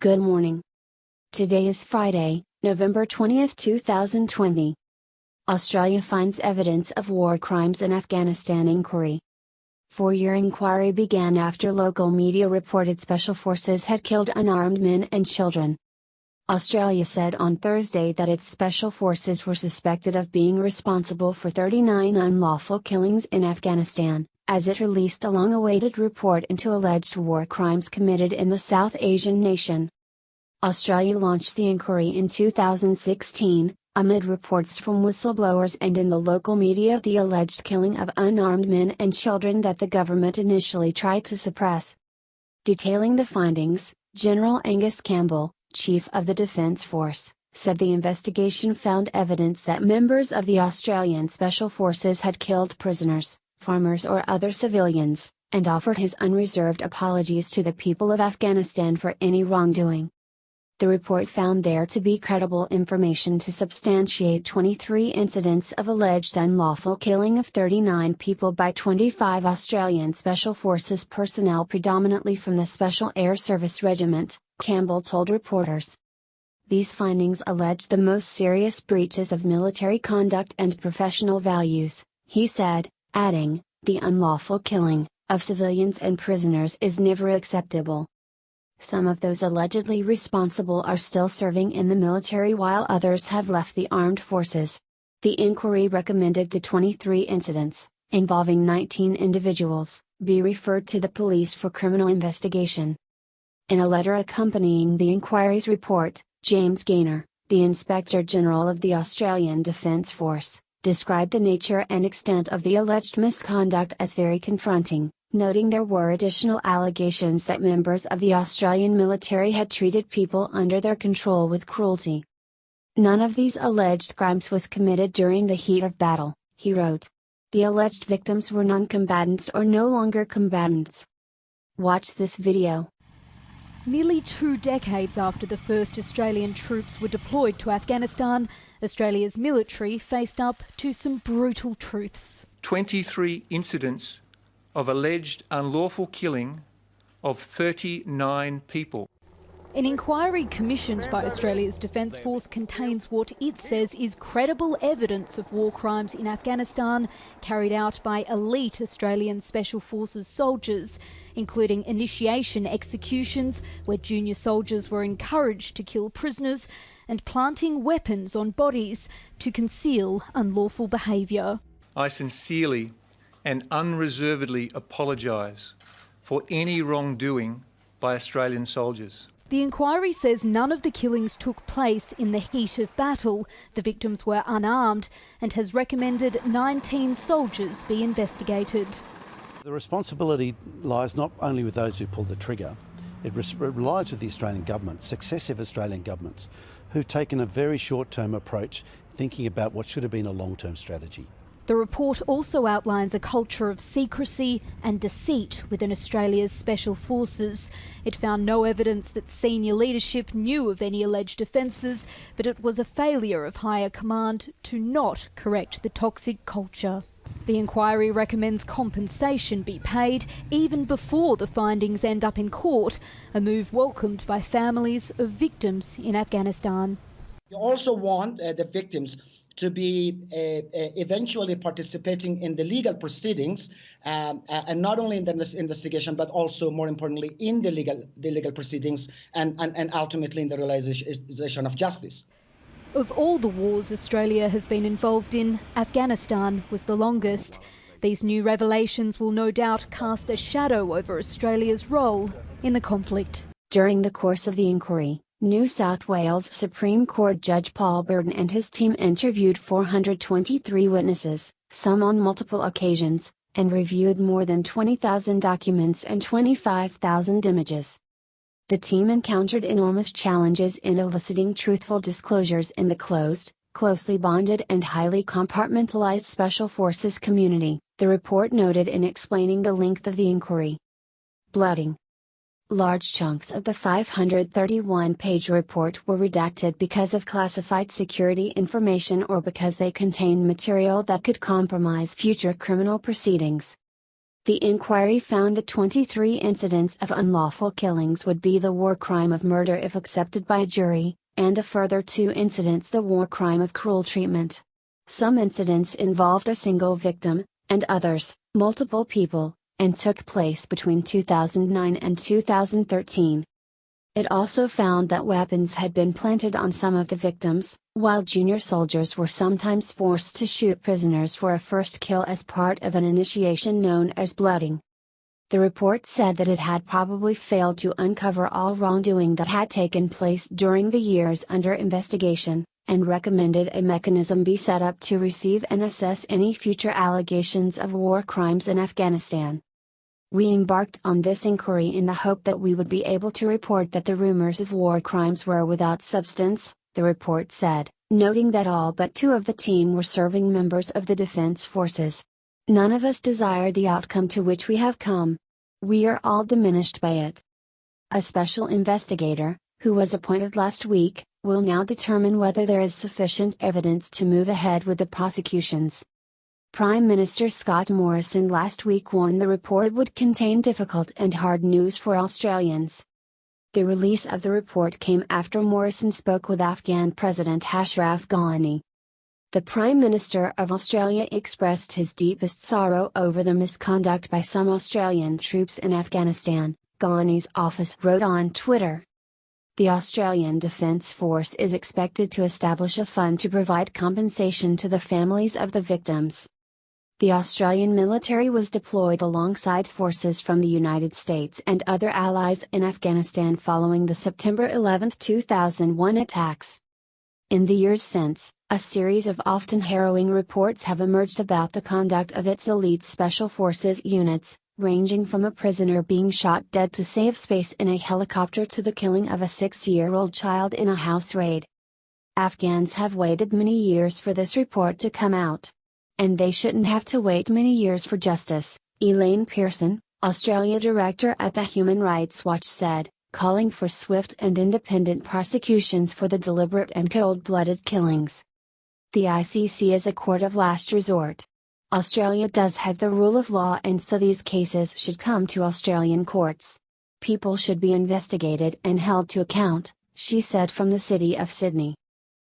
Good morning. Today is Friday, November 20th, 2020. Australia finds evidence of war crimes in Afghanistan inquiry. Four-year inquiry began after local media reported special forces had killed unarmed men and children. Australia said on Thursday that its special forces were suspected of being responsible for 39 unlawful killings in Afghanistan, as it released a long-awaited report into alleged war crimes committed in the South Asian nation. Australia launched the inquiry in 2016, amid reports from whistleblowers and in the local media of the alleged killing of unarmed men and children that the government initially tried to suppress. Detailing the findings, General Angus Campbell, Chief of the Defence Force, said the investigation found evidence that members of the Australian Special Forces had killed prisoners, farmers or other civilians, and offered his unreserved apologies to the people of Afghanistan for any wrongdoing. The report found there to be credible information to substantiate 23 incidents of alleged unlawful killing of 39 people by 25 Australian Special Forces personnel predominantly from the Special Air Service Regiment, Campbell told reporters. These findings allege the most serious breaches of military conduct and professional values, he said, adding, "The unlawful killing of civilians and prisoners is never acceptable. Some of those allegedly responsible are still serving in the military while others have left the armed forces." The inquiry recommended the 23 incidents, involving 19 individuals, be referred to the police for criminal investigation. In a letter accompanying the inquiry's report, James Gaynor, the Inspector General of the Australian Defence Force, described the nature and extent of the alleged misconduct as very confronting, noting there were additional allegations that members of the Australian military had treated people under their control with cruelty. None of these alleged crimes was committed during the heat of battle, he wrote. The alleged victims were non-combatants or no longer combatants. Watch this video. Nearly 2 decades after the first Australian troops were deployed to Afghanistan, Australia's military faced up to some brutal truths. 23 incidents of alleged unlawful killing of 39 people. An inquiry commissioned by Australia's Defence Force contains what it says is credible evidence of war crimes in Afghanistan carried out by elite Australian Special Forces soldiers, including initiation executions where junior soldiers were encouraged to kill prisoners and planting weapons on bodies to conceal unlawful behaviour. I sincerely and unreservedly apologise for any wrongdoing by Australian soldiers. The inquiry says none of the killings took place in the heat of battle. The victims were unarmed and has recommended 19 soldiers be investigated. The responsibility lies not only with those who pulled the trigger, it lies with the Australian government, successive Australian governments, who've taken a very short-term approach, thinking about what should have been a long-term strategy. The report also outlines a culture of secrecy and deceit within Australia's Special Forces. It found no evidence that senior leadership knew of any alleged offences, but it was a failure of higher command to not correct the toxic culture. The inquiry recommends compensation be paid even before the findings end up in court, a move welcomed by families of victims in Afghanistan. We also want the victims to be eventually participating in the legal proceedings, and not only in the investigation, but also, more importantly, in the legal proceedings and ultimately in the realization of justice. Of all the wars Australia has been involved in, Afghanistan was the longest. These new revelations will no doubt cast a shadow over Australia's role in the conflict. During the course of the inquiry, New South Wales Supreme Court Judge Paul Burton and his team interviewed 423 witnesses, some on multiple occasions, and reviewed more than 20,000 documents and 25,000 images. The team encountered enormous challenges in eliciting truthful disclosures in the closed, closely bonded and highly compartmentalized Special Forces community, the report noted in explaining the length of the inquiry. Blooding. Large chunks of the 531-page report were redacted because of classified security information or because they contained material that could compromise future criminal proceedings. The inquiry found that 23 incidents of unlawful killings would be the war crime of murder if accepted by a jury, and a further 2 incidents the war crime of cruel treatment. Some incidents involved a single victim, and others, multiple people, and took place between 2009 and 2013. It also found that weapons had been planted on some of the victims, while junior soldiers were sometimes forced to shoot prisoners for a first kill as part of an initiation known as blooding. The report said that it had probably failed to uncover all wrongdoing that had taken place during the years under investigation, and recommended a mechanism be set up to receive and assess any future allegations of war crimes in Afghanistan. We embarked on this inquiry in the hope that we would be able to report that the rumors of war crimes were without substance, the report said, noting that all but 2 of the team were serving members of the defense forces. None of us desire the outcome to which we have come. We are all diminished by it. A special investigator, who was appointed last week, will now determine whether there is sufficient evidence to move ahead with the prosecutions. Prime Minister Scott Morrison last week warned the report would contain difficult and hard news for Australians. The release of the report came after Morrison spoke with Afghan President Ashraf Ghani. The Prime Minister of Australia expressed his deepest sorrow over the misconduct by some Australian troops in Afghanistan, Ghani's office wrote on Twitter. The Australian Defence Force is expected to establish a fund to provide compensation to the families of the victims. The Australian military was deployed alongside forces from the United States and other allies in Afghanistan following the September 11, 2001 attacks. In the years since, a series of often harrowing reports have emerged about the conduct of its elite special forces units, ranging from a prisoner being shot dead to save space in a helicopter to the killing of a 6-year-old child in a house raid. Afghans have waited many years for this report to come out. And they shouldn't have to wait many years for justice, Elaine Pearson, Australia director at the Human Rights Watch said, calling for swift and independent prosecutions for the deliberate and cold-blooded killings. The ICC is a court of last resort. Australia does have the rule of law, and so these cases should come to Australian courts. People should be investigated and held to account, she said from the city of Sydney.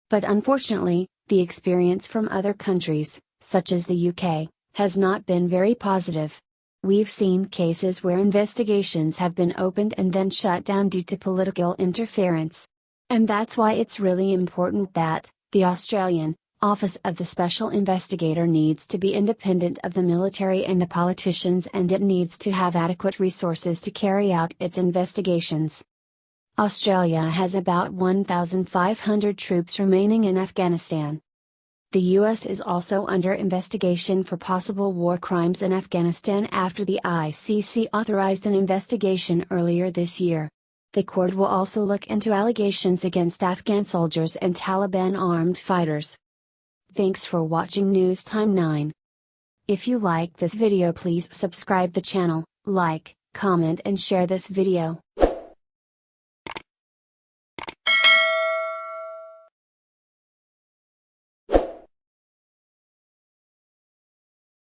But unfortunately, the experience from other countries, such as the UK, has not been very positive. We've seen cases where investigations have been opened and then shut down due to political interference. And that's why it's really important that the Australian Office of the Special Investigator needs to be independent of the military and the politicians, and it needs to have adequate resources to carry out its investigations. Australia has about 1,500 troops remaining in Afghanistan. The U.S. is also under investigation for possible war crimes in Afghanistan after the ICC authorized an investigation earlier this year. The court will also look into allegations against Afghan soldiers and Taliban armed fighters. Thanks for watching News Time 9. If you like this video, please subscribe the channel, like, comment and share this video.